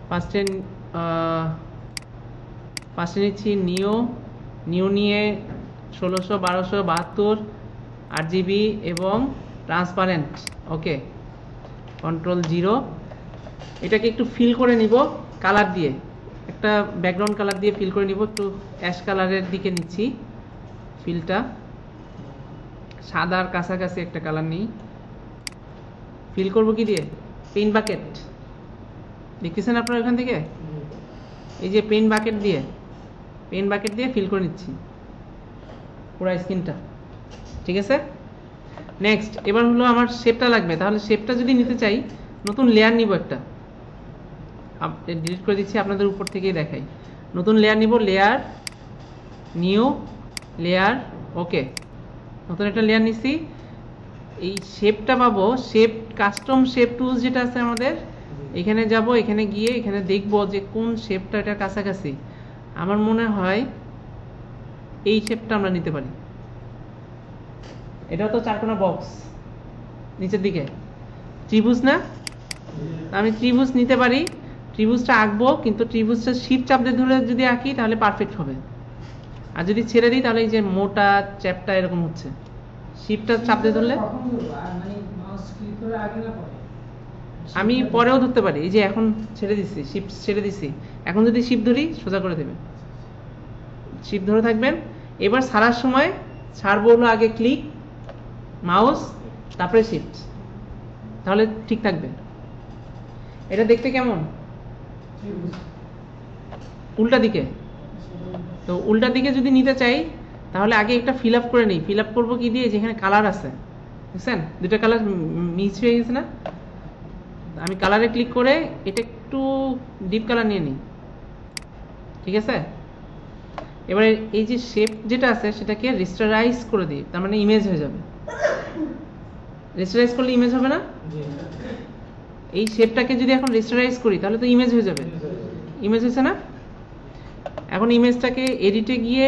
ফার্স্টে নিচ্ছি নিও নিয়ে 1600 1272 RGB এবং ট্রান্সপারেন্ট। ওকে, Ctrl 0। এটাকে একটু ফিল করে নিব কালার দিয়ে, একটা ব্যাকগ্রাউন্ড কালার দিয়ে ফিল করে নিব। একটু অ্যাশ কালারের দিকে নিচ্ছি ফিলটা, সাদার কাছাকাছি একটা কালার নিই। ফিল করব কি দিয়ে? পেইন্ট বাকেট দেখতেছেন আপনারা ওখান থেকে? এই যে পেইন্ট বাকেট দিয়ে ফিল করে নিচ্ছি পুরো স্ক্রিনটা। ঠিক আছে, নেক্সট এবার হলো আমার শেপটা লাগবে। তাহলে শেপটা যদি নিতে চাই, নতুন লেয়ার নিব একটা, ডিলিট করে দিচ্ছি, আপনাদের উপর থেকেই দেখাই। নতুন লেয়ার নিব, লেয়ার নিউ লেয়ার। ওকে, নতুন একটা লেয়ার নিচ্ছি। এই শেপটা পাবো, শেপ কাস্টম শেপ টুলস যেটা আছে আমাদের, এখানে যাব, এখানে গিয়ে এখানে দেখব যে কোন শেপটা এটার কাছাকাছি। আমার মনে হয় এই শেপটা আমরা নিতে পারি। এটাও তো চারকোনা বক্স, নিচের দিকে ত্রিভুজ না? আমি ত্রিভুজ নিতে পারি, ত্রিভুজটা আঁকবো, কিন্তু ত্রিভুজটা শিপ চাপ দিয়ে ধরে যদি আঁকি তাহলে পারফেক্ট হবে। আর যদি ছেড়ে দিই তাহলে এই যে মোটা চ্যাপটা এরকম হচ্ছে। শিপটা চাপ দিয়ে ধরলে আমি পরেও ধরতে পারি। এই যে এখন ছেড়ে দিচ্ছি, শিপ ছেড়ে দিচ্ছি, এখন যদি শিপ ধরি সোজা করে দেবে। শিপ ধরে থাকবেন। এবার ছাড়ার সময় ছাড়বো হলো আগে ক্লিক মাউস, তারপরে শিফট, তাহলে ঠিক থাকবে। এটা দেখতে কেমন? উল্টা দিকে। তো উল্টা দিকে যদি নিতে চাই তাহলে আগে একটা ফিল আপ করে নিই। ফিল আপ করবো কি দিয়ে? যেখানে কালার আছে, বুঝছেন? দুটো কালার মিক্স হয়ে গেছে না? আমি কালারে ক্লিক করে এটা একটু ডিপ কালার নিয়ে নিই। ঠিক আছে, এবারে এই যে শেপ যেটা আছে সেটাকে রেস্টারাইজ করে দিই, তার মানে ইমেজ হয়ে যাবে। রেস্টারাইজ করলে ইমেজ হবে না? এই শেপটাকে যদি এখন রেস্টারাইজ করি তাহলে তো ইমেজ হয়ে যাবে। ইমেজ হয়েছে না? এখন ইমেজটাকে এডিটে গিয়ে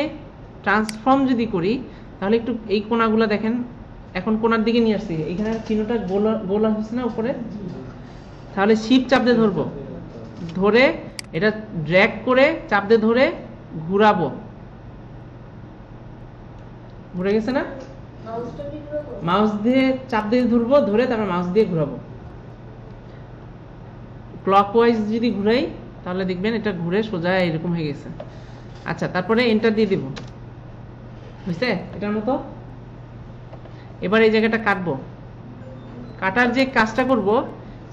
ট্রান্সফর্ম যদি করি তাহলে একটু এই কোণাগুলো দেখেন, এখন কোণার দিকে নিয়ে আসছি, এখানে চিহ্নটা গোল হচ্ছে না উপরে? তাহলে শিপ চাপ দিয়ে ধরবো, ধরে এটা ড্র্যাগ করে চাপ দিয়ে ধরে ঘুরাবো। ঘুরে গেছে না? মাউস দিয়ে চাপ দিয়ে ধরবো, ধরে তারপর মাউস দিয়ে ঘুরাবো। ক্লকওয়াইজ যদি ঘুরাই তাহলে দেখবেন এটা ঘুরে সোজা এরকম হয়ে গেছে। আচ্ছা, তারপরে এন্টার দিয়ে দিব, বুঝছে? এটার মতো। এবার এই জায়গাটা কাটবো। কাটার যে কাজটা করব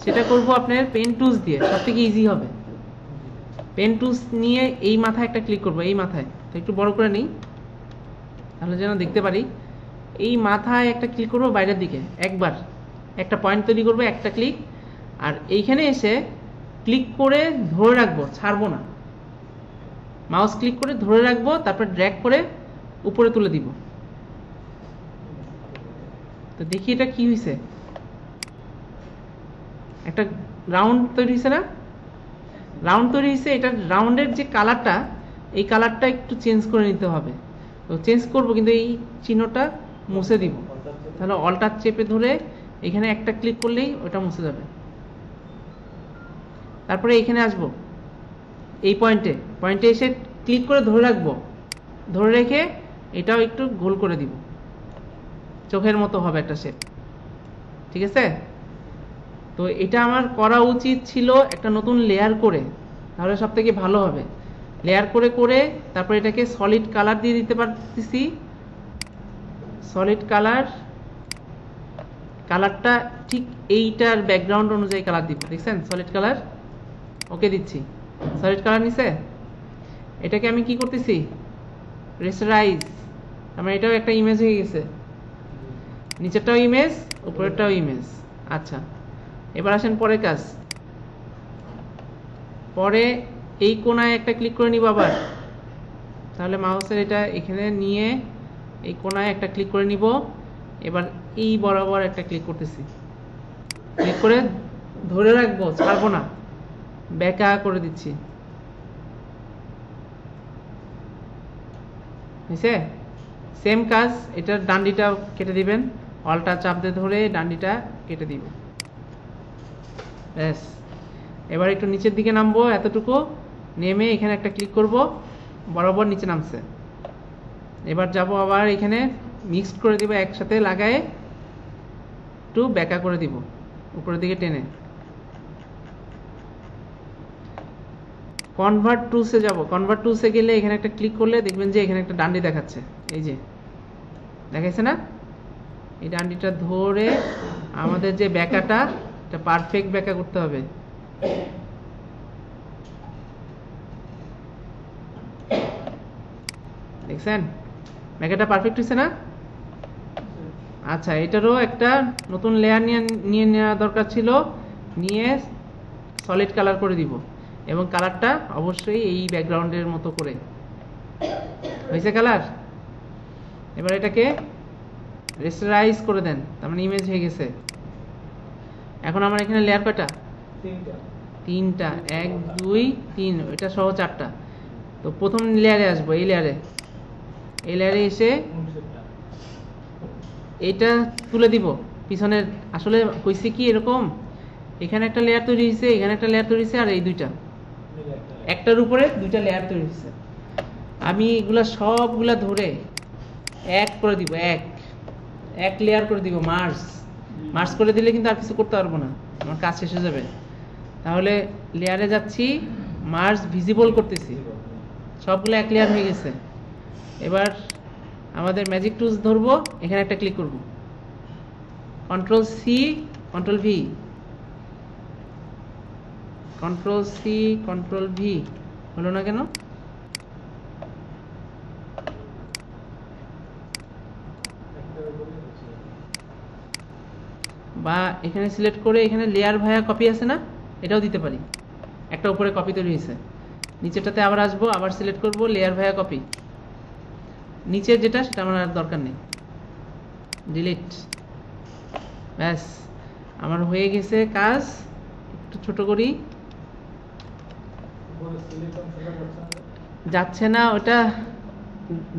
সেটা করব আপনার পেন টুলস দিয়ে, সব থেকে ইজি হবে। পেন টুলস নিয়ে এই মাথায় একটা ক্লিক করব, এই মাথায়। তো একটু বড় করে নিই তাহলে যেন দেখতে পারি। এই মাথায় একটা ক্লিক করব, বাইরের দিকে একবার একটা পয়েন্ট তৈরি করব, একটা ক্লিক। আর এইখানে এসে ক্লিক করে ধরে রাখবো, ছাড়বো না। মাউস ক্লিক করে ধরে রাখবো, তারপর ড্র্যাগ করে উপরে তুলে দিব। তো দেখি এটা কি হয়েছে, একটা রাউন্ড তৈরি হয়েছে না? রাউন্ড তৈরি হয়েছে। এটা রাউন্ডের যে কালারটা, এই কালারটা একটু চেঞ্জ করে নিতে হবে। তো চেঞ্জ করব, কিন্তু এই চিহ্নটা মুছে দিব। তাহলে অল্টার চেপে ধরে এখানে একটা ক্লিক করলেই ওটা মুছে যাবে। তারপরে এখানে আসব, এই পয়েন্টে এসে ক্লিক করে ধরে রাখবো, ধরে রেখে এটাও একটু গোল করে দিব, চোখের মতো হবে একটা শেপ। ঠিক আছে, তো এটা আমার করা উচিত ছিল একটা নতুন লেয়ার করে, তাহলে সব থেকে ভালো হবে। লেয়ার করে করে তারপর এটাকে সলিড কালার দিয়ে দিতে পারতেছি। সলিড কালারটা ঠিক এইটার ব্যাকগ্রাউন্ড অনুযায়ী কালার দিব, দেখছেন? সলিড কালার ওকে দিচ্ছি, সলিড কালার নিছে। এটাকে আমি কি করতেছি? রেস্টারাইজ। আমার এটাও একটা ইমেজ হয়ে গেছে, নিচেরটাও ইমেজ, উপরেরটাও ইমেজ। আচ্ছা, এবার আসেন পরের কাজ। পরে এই কোণায় একটা ক্লিক করে নিব আবার, তাহলে মাউসের এটা এখানে নিয়ে এই কোণায় একটা ক্লিক করে নিব। এবার এই বরাবর একটা ক্লিক করতেছি, ক্লিক করে ধরে রাখবো, ছাড়বো না, ব্যাকা করে দিচ্ছি। হয়েছে? সেম কাজ, এটার ডান্ডিটা কেটে দিবেন, অল্টা চাপ দিয়ে ধরে ডান্ডিটা কেটে দিবেন, ব্যাস। এবার একটু নিচের দিকে নামবো, এতটুকু নেমে এখানে একটা ক্লিক করব, বরাবর নিচে নামছে। এবার যাব আবার এখানে মিক্সড করে দিব, একসাথে লাগায় একটু ব্যাকা করে দিব উপরের দিকে টেনে। কনভার্ট টুলসে যাব, কনভার্ট টুলসে গেলে এখানে একটা ক্লিক করলে দেখবেন যে এখানে একটা ডান্ডি দেখাচ্ছে, এই যে দেখাইছে না? এই ডান্ডিটা ধরে আমাদের যে ব্যাকাটা, এটা পারফেক্ট ব্যাকা করতে হবে। দেখছেন ব্যাকাটা পারফেক্ট হয়েছে না? আচ্ছা, এটারও একটা নতুন লেয়ার নিয়ে নেওয়া দরকার ছিল, নিয়ে সলিড কালার করে দিব, এবং কালারটা অবশ্যই এই ব্যাকগ্রাউন্ডের মতো করে। হয়েছে কালার? এবার এটাকে রেস্টারাইজ করে দেন, তার মানে ইমেজ হয়ে গেছে। এখন আমার এখানে লেয়ার কয়টা? তিনটা, 1 2 3, এটা সহ 4টা। তো প্রথম লেয়ারে আসবো, এই লেয়ারে এসে এইটা তুলে দিব পিছনের। আসলে হয়েছে কি এরকম, এখানে একটা লেয়ার তৈরি হয়েছে, এখানে একটা লেয়ার তৈরি হয়েছে, আর এই দুইটা একটার উপরে দুইটা লেয়ার তৈরি হয়েছে। আমি এগুলা সবগুলা ধরে এক করে দিব, এক লেয়ার করে দিব, মার্জ করে দিলে কিন্তু আর কিছু করতে পারবো না, আমার কাজ শেষ হয়ে যাবে। তাহলে লেয়ারে যাচ্ছি, মার্জ ভিজিবল করতেছি, সবগুলো এক লেয়ার হয়ে গেছে। এবার আমাদের ম্যাজিক টুলস ধরবো, এখানে একটা ক্লিক করব, control C control V, control C control V, হলো না কেন? বা এখানে সিলেক্ট করে এখানে লেয়ার ভায়া কপি আছে না, এটাও দিতে পারি। একটা উপরে কপি তৈরি হয়েছে, নিচেরটাতে আবার আসবো, আবার সিলেক্ট করব লেয়ার ভায়া কপি, নিচের যেটা সেটা আমার আর দরকার নেই, ডিলিট। ব্যাস আমার হয়ে গেছে কাজ। একটু ছোট করি, যাচ্ছে না, ওটা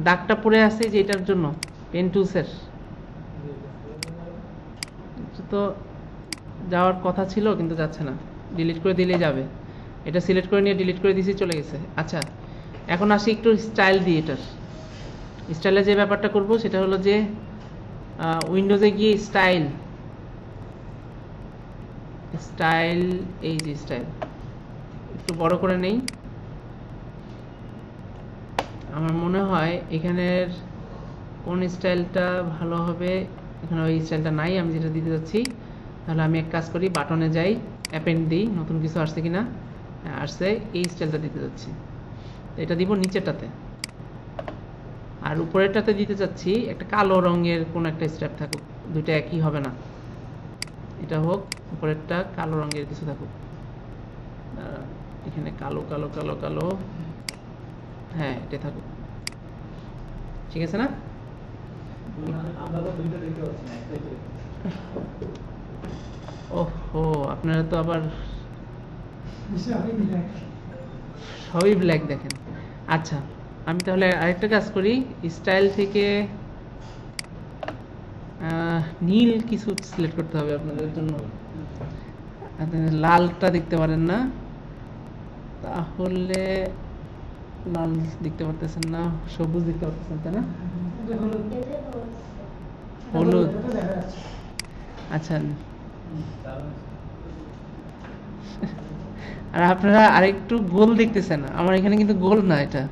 দাগটা পড়ে আছে যে এটার জন্য, পেন টুলসের তো যাওয়ার কথা ছিল কিন্তু যাচ্ছে না, ডিলিট করে দিলে যাবে। এটা সিলেক্ট করে নিয়ে ডিলিট করে দিয়েছি, চলে গেছে। আচ্ছা, এখন আসি একটু স্টাইল দিয়ে। এটার স্টাইলে যে ব্যাপারটা করব সেটা হলো যে উইন্ডোজে গিয়ে স্টাইল, এই যে স্টাইল একটু বড় করে নেই। আমার মনে হয় এখানের কোন স্টাইলটা ভালো হবে, এখানে ওই স্টাইলটা নাই আমি যেটা দিতে যাচ্ছি। তাহলে আমি এক কাজ করি, বাটনে যাই, অ্যাপেন্ড দিই, নতুন কিছু আসছে কিনা, আসছে, এই স্টাইলটা দিতে যাচ্ছি। এটা দিব নিচেরটাতে, আর উপরেরটাতে দিতে চাচ্ছি একটা কালো রঙের কোন একটা স্ট্র্যাপ থাকুক, দুইটা একই হবে না। এটা হোক, উপরেরটা কালো রঙের কিছু থাকুক, এখানে কালো কালো কালো কালো, হ্যাঁ এটা থাকুক, ঠিক আছে না? ওহো, আপনারা তো আবার সবই ব্ল্যাক দেখেন। আচ্ছা, আমি তাহলে আরেকটা কাজ করি, স্টাইল থেকে নীল কিছু সিলেক্ট করতে হবে আপনাদের জন্য। লালটা দেখতে পারেন না, তাহলে লাল দেখতে পারতেছেন না, সবুজ দেখতে পারতেছেন, তাই না? হলুদ, আচ্ছা। আর আপনারা আরেকটু গোল দেখতেছেন, আমার এখানে কিন্তু গোল না এটা।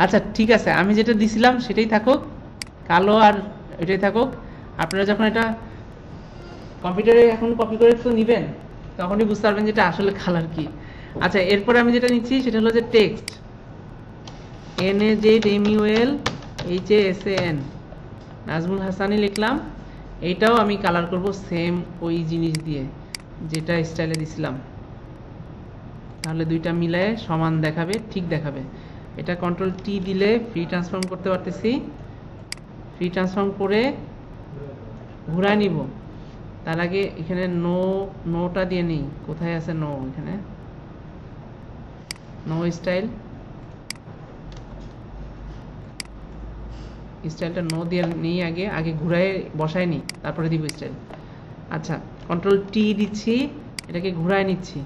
আচ্ছা ঠিক আছে, আমি যেটা দিছিলাম সেটাই থাকুক, কালো আর এটাই থাকুক। আপনারা যখন এটা কম্পিউটারে এখন কপি করে তো নিবেন, তখনই বুঝতে পারবেন যে এটা আসলে কালার কি। আচ্ছা, এরপরে আমি যেটা নিচ্ছি সেটা হলো যে টেক্সট, NAZMULHASAN, নাজমুল হাসানি লিখলাম। এইটাও আমি কালার করব সেম ওই জিনিস দিয়ে যেটা স্টাইলে দিছিলাম, তাহলে দুইটা মিলায়ে সমান দেখাবে, ঠিক দেখাবে। এটা কন্ট্রোল টি দিলে ফ্রি ট্রান্সফর্ম করতে পারতেছি, ফ্রি ট্রান্সফর্ম করে ঘুরায় নিব। তার আগে এখানে নোটা দিয়ে নেই, কোথায় আছে নো, এখানে নো স্টাইলটা নো দিয়ে নেই, আগে ঘুরায় বসায় নি, তারপরে দিব স্টাইল। আচ্ছা, কন্ট্রোল টি দিচ্ছি, এটাকে ঘুরায় নিচ্ছি।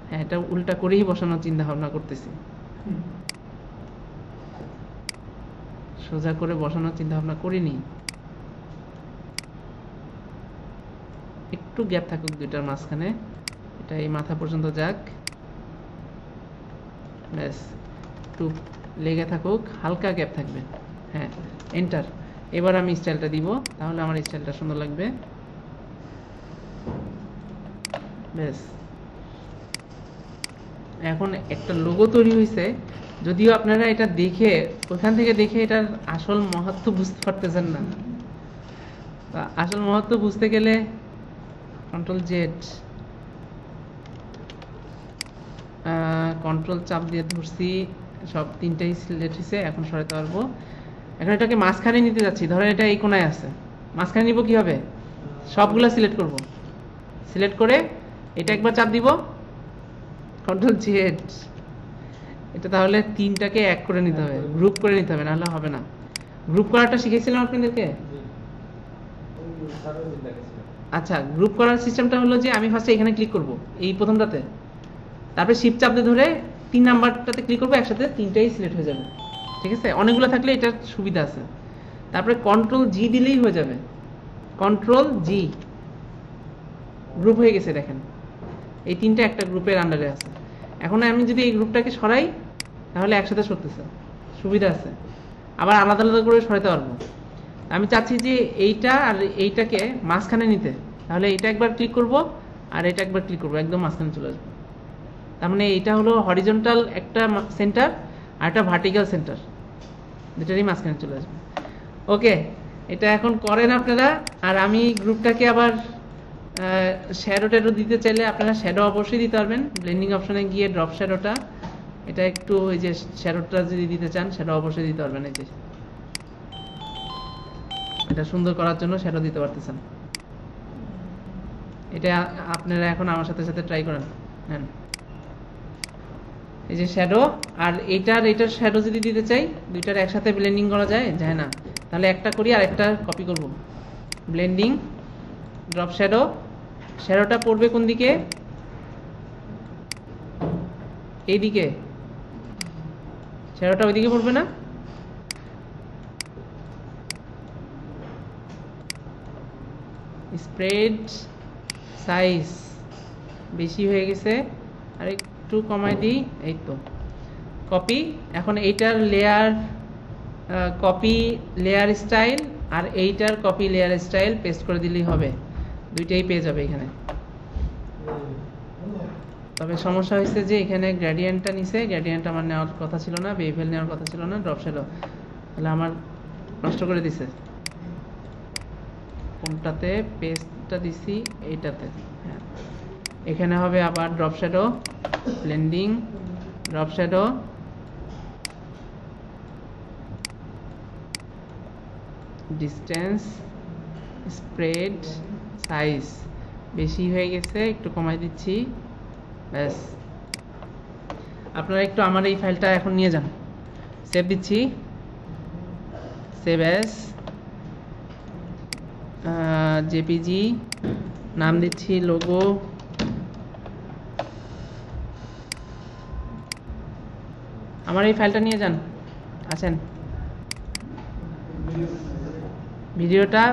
হ্যাঁ, এটা উল্টা করেই বসানোর চিন্তা ভাবনা করতেছি, সোজা করে বসানোর চিন্তা ভাবনা করিনি। একটু গ্যাপ থাকুক দুইটার মাঝখানে, এটা এই মাথা পর্যন্ত যাক, ব্যাস। একটু লেগে থাকুক, হালকা গ্যাপ থাকবে। হ্যাঁ, এন্টার। এবার আমি স্টাইলটা দিব, তাহলে আমার স্টাইলটা সুন্দর লাগবে। ব্যাস, এখন একটা লোগো তৈরি হয়েছে। যদিও আপনারা এটা দেখে, ওখান থেকে দেখে এটার আসল মহত্ব বুঝতে পারতেছেন না। আসল মহত্ব বুঝতে গেলে কন্ট্রোল জেড, কন্ট্রোল চাপ দিয়ে ধরছি, সব তিনটাই সিলেক্ট হয়েছে। এখন সরাতে পারবো। এখন এটাকে মাঝখানে নিতে যাচ্ছি। ধরেন এটা এই কোনায় আছে, মাঝখানে নিব কিভাবে? সবগুলো সিলেক্ট করব, সিলেক্ট করে এটা একবার চাপ দিব, কন্ট্রোল জেড। এটা তাহলে তিনটাকে এক করে নিতে হবে, গ্রুপ করে নিতে হবে, নাহলে হবে না। গ্রুপ করাটা শিখেছিলাম আপনাদেরকে। আচ্ছা, গ্রুপ করার সিস্টেমটা হলো যে আমি ফার্স্টে এখানে ক্লিক করব, এই প্রথমটাতে, তারপরে শিফট চাপ দিয়ে ধরে 3 নাম্বারটাতে ক্লিক করবো, একসাথে তিনটাই সিলেক্ট হয়ে যাবে। ঠিক আছে, অনেকগুলো থাকলে এটার সুবিধা আছে। তারপরে কন্ট্রোল জি দিলেই হয়ে যাবে, কন্ট্রোল জি, গ্রুপ হয়ে গেছে। দেখেন এই তিনটা একটা গ্রুপের আন্ডারে আছে। এখন আমি যদি এই গ্রুপটাকে সরাই, তাহলে একসাথে সরতেছে, সুবিধা আছে। আবার আলাদা আলাদা করে সরাতে পারবো। আমি চাচ্ছি যে এইটা আর এইটাকে মাঝখানে নিতে, তাহলে এইটা একবার ক্লিক করব আর এটা একবার ক্লিক করবো, একদম মাঝখানে চলে আসবে। তার মানে এইটা হলো হরিজন্টাল একটা সেন্টার আর একটা ভার্টিক্যাল সেন্টার, দুটারই মাঝখানে চলে আসবে। ওকে, এটা এখন করেন আপনারা। আর আমি গ্রুপটাকে আবার শ্যাডো ট্যাডো দিতে চাইলে আপনারা শ্যাডো অবশ্যই দিতে পারবেন। ব্লেন্ডিং অপশনে গিয়ে ড্রপ শ্যাডোটা, এটা একটু ওই যে শ্যাডোটা যদি দিতে চান, শ্যাডো অবশ্যই দিতে পারবেন। এই যে এটা সুন্দর করার জন্য শ্যাডো দিতে পারতেছেন। এটা আপনারা এখন আমার সাথে সাথে ট্রাই করেন। হ্যাঁ, এই যে শ্যাডো, আর এইটার শ্যাডো যদি দিতে চাই, দুইটার একসাথে ব্লেন্ডিং করা যায় যায় না, তাহলে একটা করি আর একটা কপি করব। ব্লেন্ডিং, ড্রপ শ্যাডো, শ্যাডোটা পড়বে কোন দিকে? এইদিকে, শ্যাডোটা ওইদিকে পড়বে না? স্প্রেড সাইজ বেশি হয়ে গেছে, আর একটু কমাই দিই, এই তো। কপি, এখন এইটার লেয়ার কপি লেয়ার স্টাইল আর এইটার কপি লেয়ার স্টাইল পেস্ট করে দিলেই হবে, দুইটাই পেয়ে যাবে এখানে। তবে সমস্যা হয়েছে যে এখানে গ্রেডিয়েন্টটা নিছে, গ্রেডিয়েন্ট আমার নেওয়ার কথা ছিল না, বেভেল নেওয়ার কথা ছিল না, ড্রপ শ্যাডো, তাহলে আমার নষ্ট করে দিছে। কোনটাতে পেস্টটা দিছি? এইটাতে। হ্যাঁ, এখানে হবে আবার drop shadow, blending, drop shadow, distance, spread size বেশি হয়ে গেছে, একটু কমাই দিচ্ছি, ব্যাস। আপনারা একটু আমার এই ফাইলটা এখন নিয়ে যান, সেভ দিচ্ছি, সেভ অ্যাজ জেপিজি, নাম দিচ্ছি লোগো। আমার এই ফাইলটা নিয়ে যান, আছেন ভিডিওটা